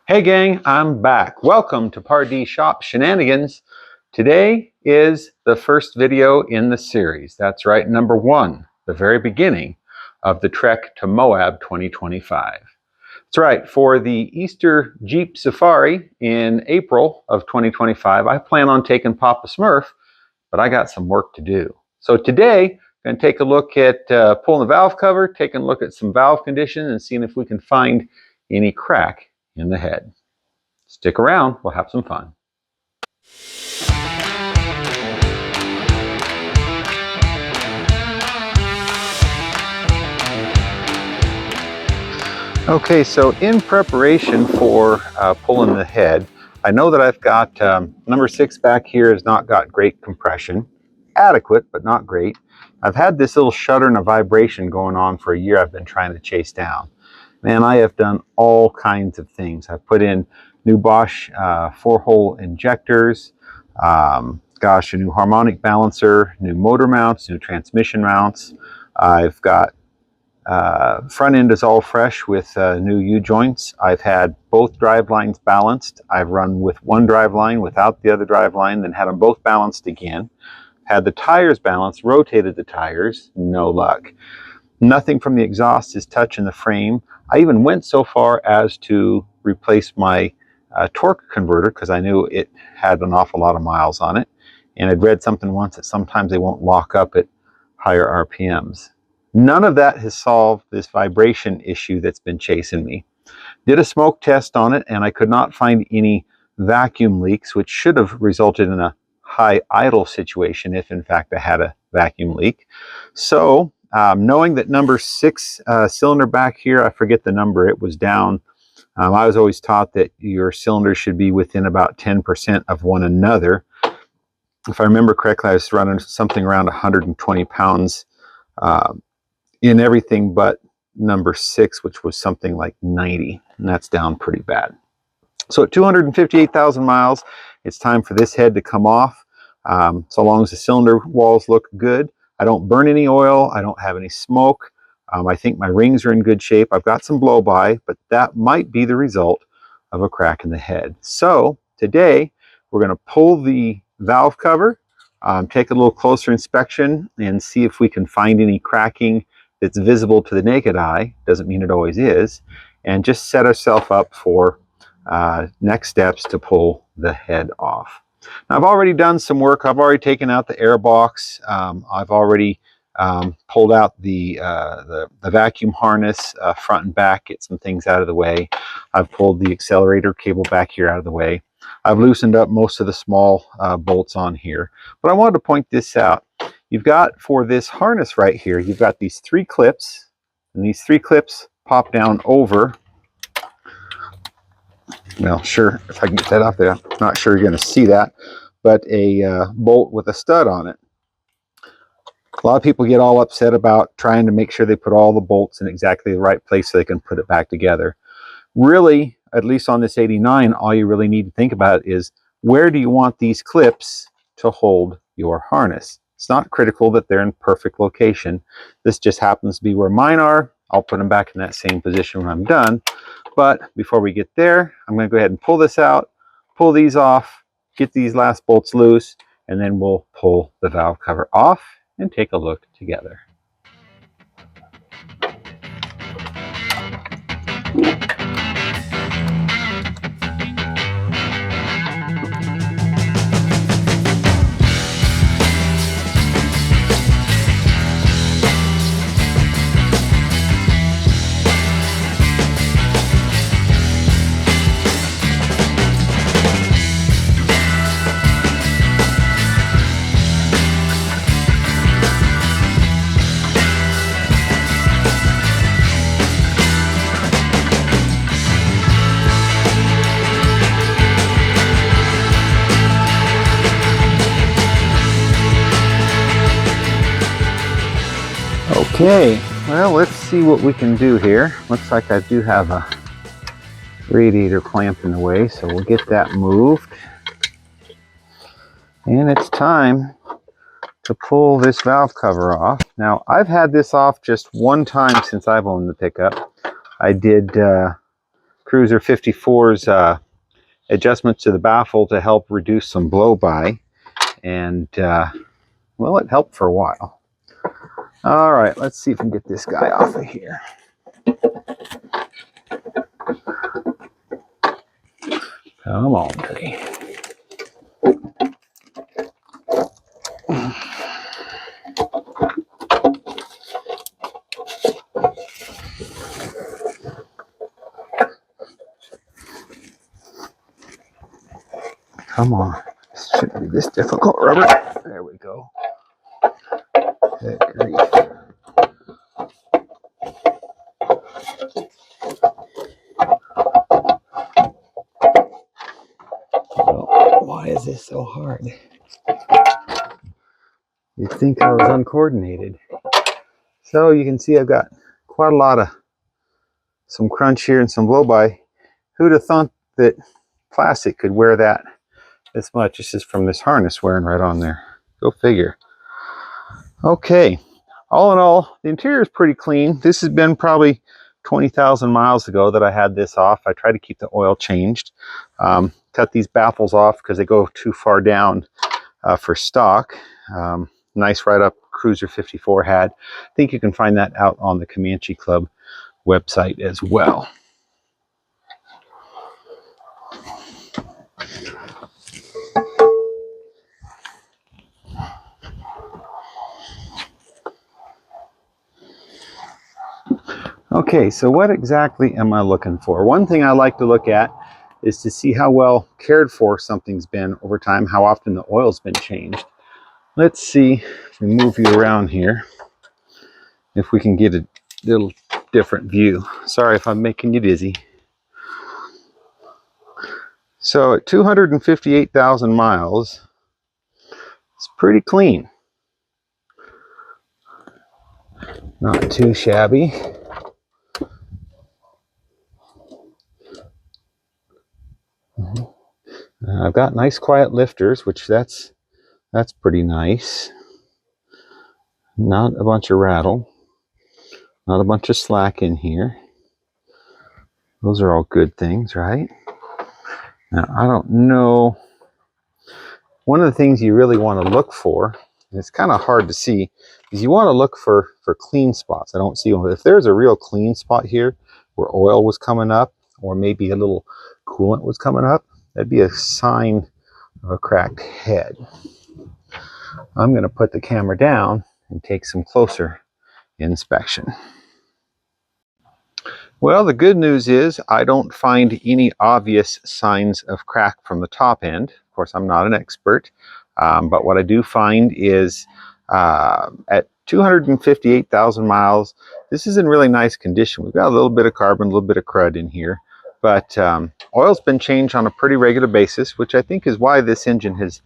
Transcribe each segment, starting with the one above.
Hey gang, I'm back. Welcome to Pardee Shop Shenanigans. Today is the first video in the series. That's right, number 1, the very beginning of the trek to Moab 2025. That's right, for the Easter Jeep Safari in April of 2025, I plan on taking Papa Smurf, but I got some work to do. So today, I'm going to take a look at pulling the valve cover, taking a look at some valve condition, and seeing if we can find any crack in the head. Stick around, we'll have some fun. Okay, so in preparation for pulling the head, I know that I've got number 6 back here has not got great compression. Adequate, but not great. I've had this little shudder and a vibration going on for a year I've been trying to chase down. Man, I have done all kinds of things. I've put in new Bosch 4-hole injectors, a new harmonic balancer, new motor mounts, new transmission mounts. I've got front end is all fresh with new U-joints. I've had both drive lines balanced. I've run with one drive line without the other drive line, then had them both balanced again. Had the tires balanced, rotated the tires, no luck. Nothing from the exhaust is touching the frame. I even went so far as to replace my torque converter because I knew it had an awful lot of miles on it. And I'd read something once that sometimes they won't lock up at higher RPMs. None of that has solved this vibration issue that's been chasing me. Did a smoke test on it and I could not find any vacuum leaks, which should have resulted in a high idle situation if in fact I had a vacuum leak. So knowing that number 6 cylinder back here, I forget the number, it was down. I was always taught that your cylinders should be within about 10% of one another. If I remember correctly, I was running something around 120 pounds in everything but number 6, which was something like 90, and that's down pretty bad. So at 258,000 miles, it's time for this head to come off. So long as the cylinder walls look good, I don't burn any oil, I don't have any smoke. I think my rings are in good shape. I've got some blow by, but that might be the result of a crack in the head. So today we're going to pull the valve cover, take a little closer inspection and see if we can find any cracking that's visible to the naked eye. Doesn't mean it always is. And just set ourselves up for next steps to pull the head off. Now, I've already done some work. I've already taken out the air box. I've already pulled out the vacuum harness front and back, get some things out of the way. I've pulled the accelerator cable back here out of the way. I've loosened up most of the small bolts on here. But I wanted to point this out. You've got, for this harness right here, you've got these 3 clips, and these 3 clips pop down over. Well, sure, if I can get that off there, I'm not sure you're going to see that, but a bolt with a stud on it. A lot of people get all upset about trying to make sure they put all the bolts in exactly the right place so they can put it back together. Really, at least on this 89, all you really need to think about is where do you want these clips to hold your harness? It's not critical that they're in perfect location. This just happens to be where mine are. I'll put them back in that same position when I'm done. But before we get there, I'm going to go ahead and pull this out, pull these off, get these last bolts loose, and then we'll pull the valve cover off and take a look together. Okay, well, let's see what we can do here. Looks like I do have a radiator clamp in the way, so we'll get that moved. And it's time to pull this valve cover off. Now, I've had this off just one time since I've owned the pickup. I did cruise Cruiser 54's adjustments to the baffle to help reduce some blow-by, and well, it helped for a while. All right, let's see if we can get this guy off of here. Come on, tree. Come on. This shouldn't be this difficult, Robert. There we go. Good grief. Well, why is this so hard? You'd think I was uncoordinated. So you can see I've got quite a lot of some crunch here and some blow-by. Who'd have thought that plastic could wear that this much? This is from this harness wearing right on there. Go figure. Okay, all in all, the interior is pretty clean. This has been probably 20,000 miles ago that I had this off. I try to keep the oil changed. Cut these baffles off because they go too far down for stock. Nice write-up Cruiser 54 had. I think you can find that out on the Comanche Club website as well. Okay, so what exactly am I looking for? One thing I like to look at is to see how well cared for something's been over time, how often the oil's been changed. Let's see if we move you around here, if we can get a little different view. Sorry if I'm making you dizzy. So at 258,000 miles, it's pretty clean. Not too shabby. I've got nice quiet lifters, which that's pretty nice. Not a bunch of rattle. Not a bunch of slack in here. Those are all good things, right? Now, I don't know. One of the things you really want to look for, and it's kind of hard to see, is you want to look for clean spots. I don't see one. If there's a real clean spot here where oil was coming up, or maybe a little coolant was coming up, that'd be a sign of a cracked head. I'm going to put the camera down and take some closer inspection. Well, the good news is I don't find any obvious signs of crack from the top end. Of course, I'm not an expert, but what I do find is at 258,000 miles, this is in really nice condition. We've got a little bit of carbon, a little bit of crud in here, but oil's been changed on a pretty regular basis, which I think is why this engine has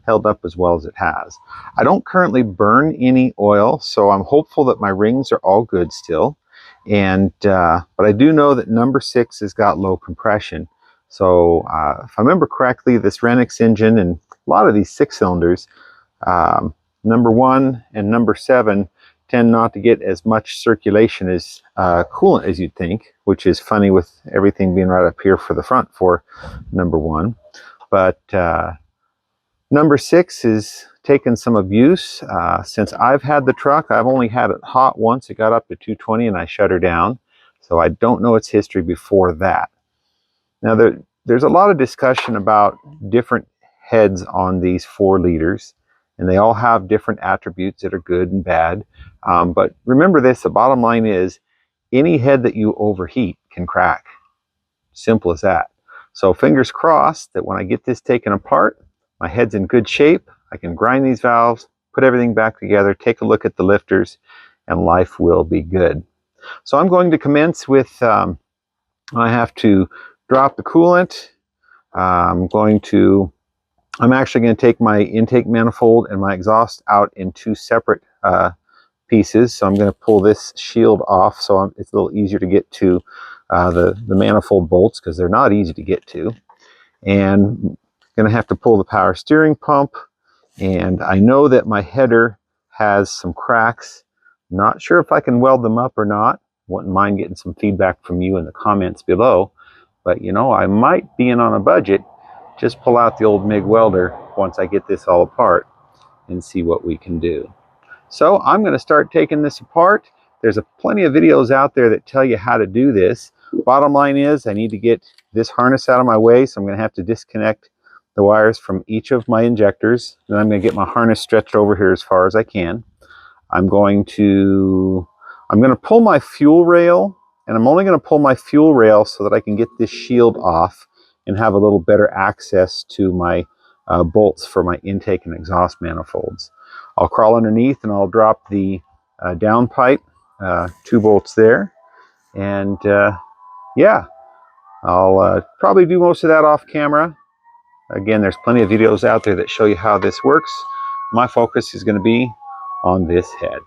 held up as well as it has. I don't currently burn any oil, so I'm hopeful that my rings are all good still. And but I do know that number 6 has got low compression. So if I remember correctly, this Renix engine and a lot of these 6-cylinders, number 1 and number 7 tend not to get as much circulation as coolant as you'd think, which is funny with everything being right up here for the front for number 1. But number 6 is taken some abuse. Since I've had the truck, I've only had it hot once. It got up to 220 and I shut her down. So I don't know its history before that. Now there's a lot of discussion about different heads on these 4 liters, and they all have different attributes that are good and bad. But remember this, the bottom line is any head that you overheat can crack. Simple as that. So fingers crossed that when I get this taken apart, my head's in good shape. I can grind these valves, put everything back together, take a look at the lifters, and life will be good. So I'm going to commence with, I have to drop the coolant. I'm actually going to take my intake manifold and my exhaust out in 2 separate pieces. So I'm going to pull this shield off so it's a little easier to get to the manifold bolts, because they're not easy to get to. And going to have to pull the power steering pump, and I know that my header has some cracks. Not sure if I can weld them up or not. Wouldn't mind getting some feedback from you in the comments below. but you know, I might, being on a budget, just pull out the old MIG welder once I get this all apart and see what we can do. So I'm going to start taking this apart. There's plenty of videos out there that tell you how to do this. Bottom line is I need to get this harness out of my way, so I'm going to have to disconnect the wires from each of my injectors. Then I'm going to get my harness stretched over here as far as I can. I'm going to pull my fuel rail, and I'm only going to pull my fuel rail so that I can get this shield off and have a little better access to my bolts for my intake and exhaust manifolds. I'll crawl underneath and I'll drop the down pipe, 2 bolts there, and yeah, I'll probably do most of that off camera. Again, there's plenty of videos out there that show you how this works. My focus is going to be on this head.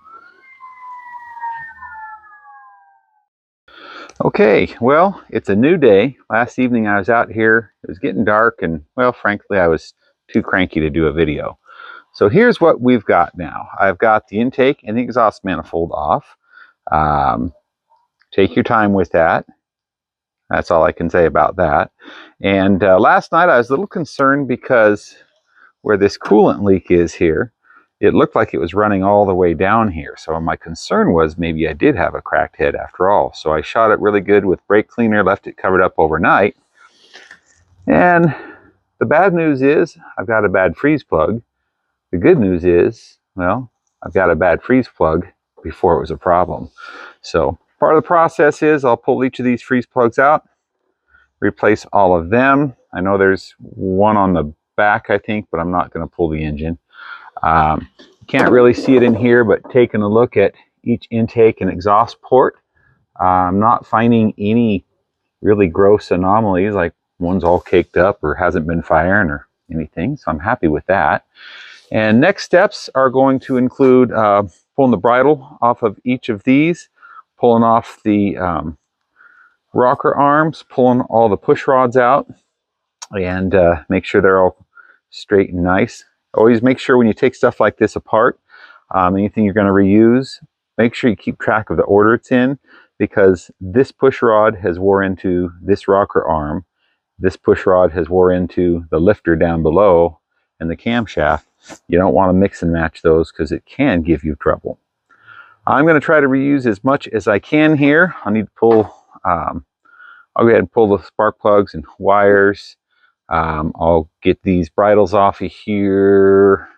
Okay, well, it's a new day. Last evening I was out here, it was getting dark, and well, frankly, I was too cranky to do a video. So here's what we've got now. I've got the intake and the exhaust manifold off. Take your time with that. That's all I can say about that. And last night I was a little concerned because where this coolant leak is here, it looked like it was running all the way down here. So my concern was maybe I did have a cracked head after all. So I shot it really good with brake cleaner, left it covered up overnight. And the bad news is I've got a bad freeze plug. The good news is, well, I've got a bad freeze plug before it was a problem. So part of the process is I'll pull each of these freeze plugs out, replace all of them. I know there's one on the back, I think, but I'm not going to pull the engine. You can't really see it in here, but taking a look at each intake and exhaust port, I'm not finding any really gross anomalies, like one's all caked up or hasn't been firing or anything, so I'm happy with that. And next steps are going to include pulling the bridle off of each of these, pulling off the rocker arms, pulling all the push rods out, and make sure they're all straight and nice. Always make sure when you take stuff like this apart, anything you're going to reuse, make sure you keep track of the order it's in, because this push rod has wore into this rocker arm, this push rod has wore into the lifter down below, and the camshaft. You don't want to mix and match those because it can give you trouble. I'm going to try to reuse as much as I can here. I need to pull, I'll go ahead and pull the spark plugs and wires. I'll get these bridles off of here.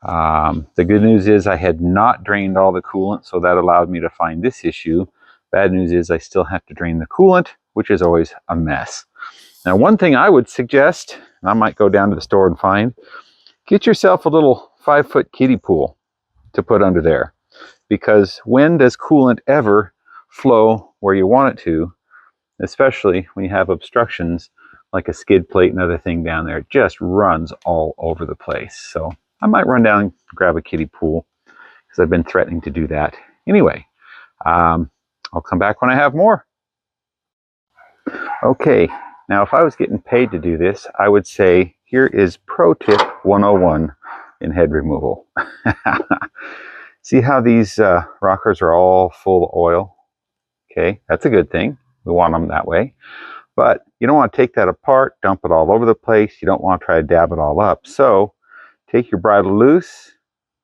The good news is I had not drained all the coolant, so that allowed me to find this issue. Bad news is I still have to drain the coolant, which is always a mess. Now, one thing I would suggest, and I might go down to the store and find, get yourself a little 5-foot kiddie pool to put under there. Because when does coolant ever flow where you want it to, especially when you have obstructions like a skid plate and other thing down there? It just runs all over the place. So I might run down and grab a kiddie pool because I've been threatening to do that. Anyway, I'll come back when I have more. Okay, now if I was getting paid to do this, I would say here is pro tip 101 in head removal. See how these rockers are all full of oil? Okay, that's a good thing. We want them that way. But you don't want to take that apart, dump it all over the place. You don't want to try to dab it all up. So take your bridle loose,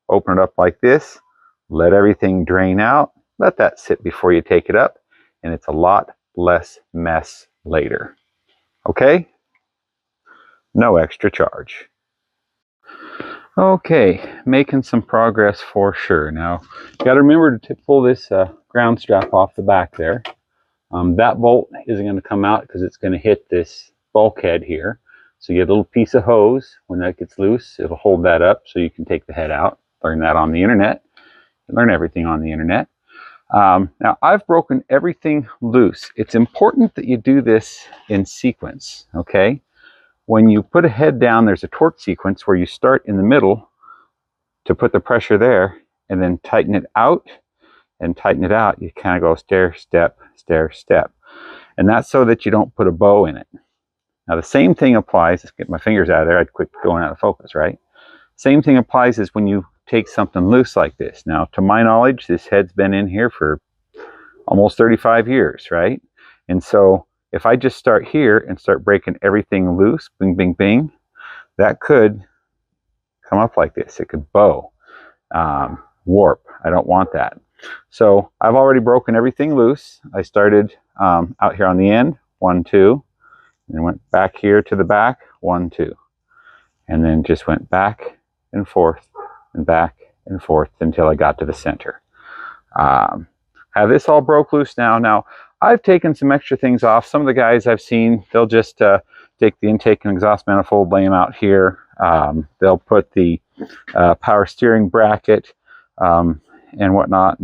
open it up like this, let everything drain out, let that sit before you take it up, and it's a lot less mess later. Okay? No extra charge. Okay, making some progress for sure. Now, you got to remember to pull this ground strap off the back there. That bolt isn't going to come out because it's going to hit this bulkhead here. So you get a little piece of hose. When that gets loose, it'll hold that up so you can take the head out. Learn that on the internet. You learn everything on the internet. Now, I've broken everything loose. It's important that you do this in sequence, okay? When you put a head down, there's a torque sequence where you start in the middle to put the pressure there and then tighten it out and tighten it out. You kind of go stair, step, stair, step. And that's so that you don't put a bow in it. Now, the same thing applies, let's get my fingers out of there, I'd quit going out of focus, right? Same thing applies as when you take something loose like this. Now, to my knowledge, this head's been in here for almost 35 years, right? And so if I just start here and start breaking everything loose, bing, bing, bing, that could come up like this. It could bow, warp. I don't want that. So I've already broken everything loose. I started out here on the end, 1, 2, and went back here to the back, 1, 2, and then just went back and forth and back and forth until I got to the center. Have this all broke loose now. Now, I've taken some extra things off. Some of the guys I've seen, they'll just take the intake and exhaust manifold, lay them out here. They'll put the power steering bracket and whatnot,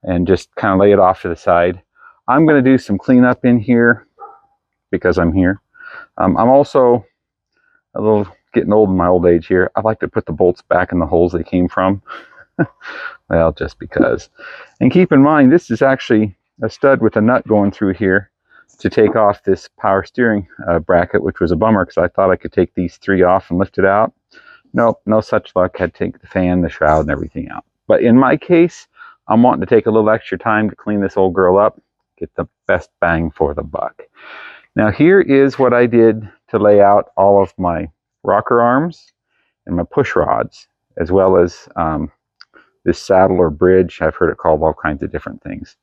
and just kind of lay it off to the side. I'm going to do some cleanup in here because I'm here. I'm also a little getting old in my old age here. I like to put the bolts back in the holes they came from. Well, just because. And keep in mind, this is actually a stud with a nut going through here to take off this power steering bracket, which was a bummer because I thought I could take these 3 off and lift it out. Nope, no such luck. I had to take the fan, the shroud, and everything out. But in my case, I'm wanting to take a little extra time to clean this old girl up, get the best bang for the buck. Now here is what I did to lay out all of my rocker arms and my push rods, as well as this saddle or bridge. I've heard it called all kinds of different things.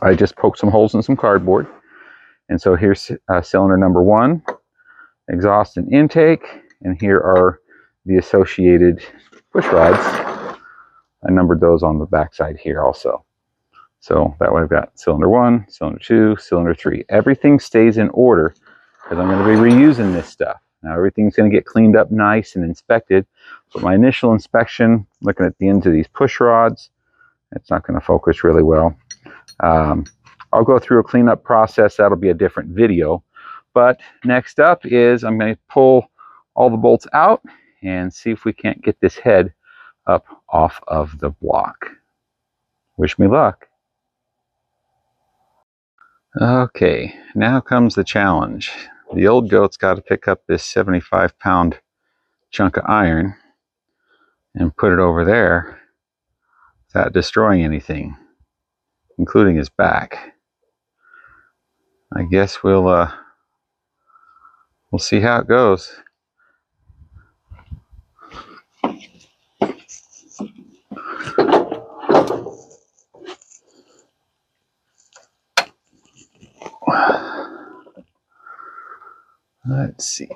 I just poked some holes in some cardboard. And so here's cylinder number 1, exhaust and intake, and here are the associated push rods. I numbered those on the back side here also. So that way I've got cylinder 1, cylinder 2, cylinder 3. Everything stays in order because I'm going to be reusing this stuff. Now everything's going to get cleaned up nice and inspected. But my initial inspection, looking at the ends of these push rods, it's not going to focus really well. I'll go through a cleanup process. That'll be a different video. But next up is I'm going to pull all the bolts out and see if we can't get this head up off of the block. Wish me luck. Okay, now comes the challenge. The old goat's got to pick up this 75-pound chunk of iron and put it over there without destroying anything, including his back. I guess we'll see how it goes. Let's see.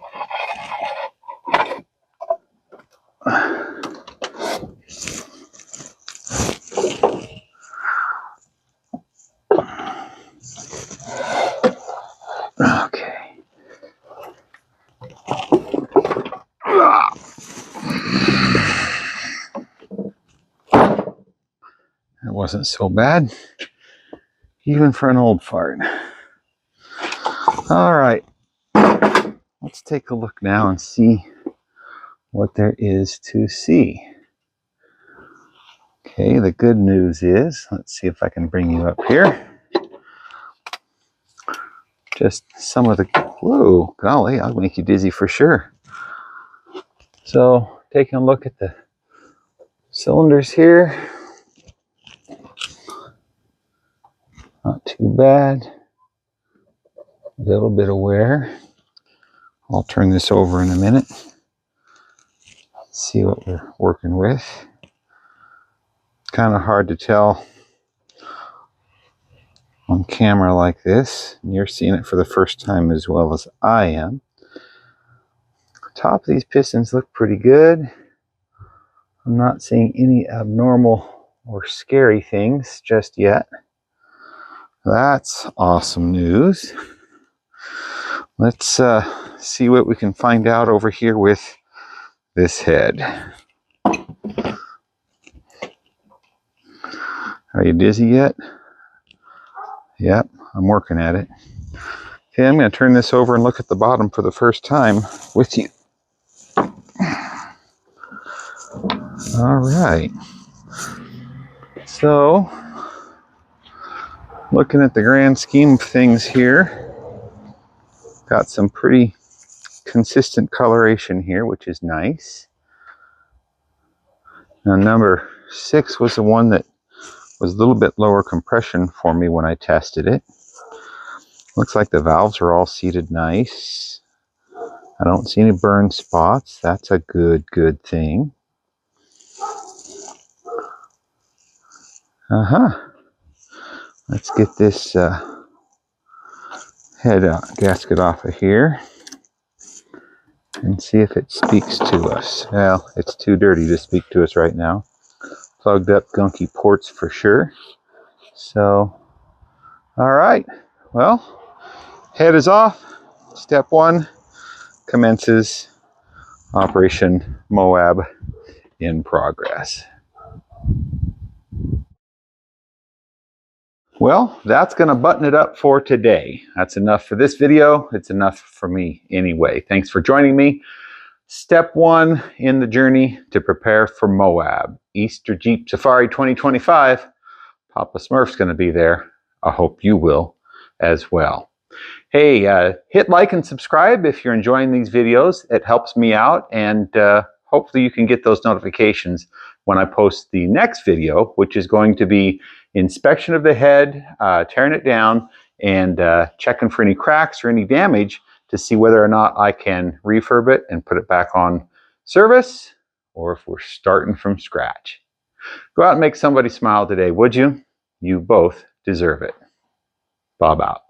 Okay. That wasn't so bad, even for an old fart. All right. Let's take a look now and see what there is to see. Okay, the good news is, let's see if I can bring you up here. Just some of the, whoa, golly, I'll make you dizzy for sure. So, taking a look at the cylinders here. Not too bad. A little bit of wear. I'll turn this over in a minute. See what we're working with. Kind of hard to tell on camera like this. You're seeing it for the first time as well as I am. Top of these pistons look pretty good. I'm not seeing any abnormal or scary things just yet. That's awesome news. Let's see what we can find out over here with this head. Are you dizzy yet? Yep, I'm working at it. Okay, I'm going to turn this over and look at the bottom for the first time with you. All right. So, looking at the grand scheme of things here, got some pretty consistent coloration here, which is nice. Now, number 6 was the one that was a little bit lower compression for me when I tested it. Looks like the valves are all seated nice. I don't see any burn spots. That's a good thing. Let's get this head gasket off of here and see if it speaks to us. Well, it's too dirty to speak to us right now. Plugged up gunky ports for sure. So, all right. Well, head is off. Step one commences. Operation Moab in progress. Well, that's going to button it up for today. That's enough for this video. It's enough for me anyway. Thanks for joining me. Step one in the journey to prepare for Moab. Easter Jeep Safari 2025. Papa Smurf's going to be there. I hope you will as well. Hey, hit like and subscribe if you're enjoying these videos. It helps me out, and hopefully you can get those notifications when I post the next video, which is going to be inspection of the head, tearing it down, and checking for any cracks or any damage to see whether or not I can refurb it and put it back on service, or if we're starting from scratch. Go out and make somebody smile today, would you? You both deserve it. Bob out.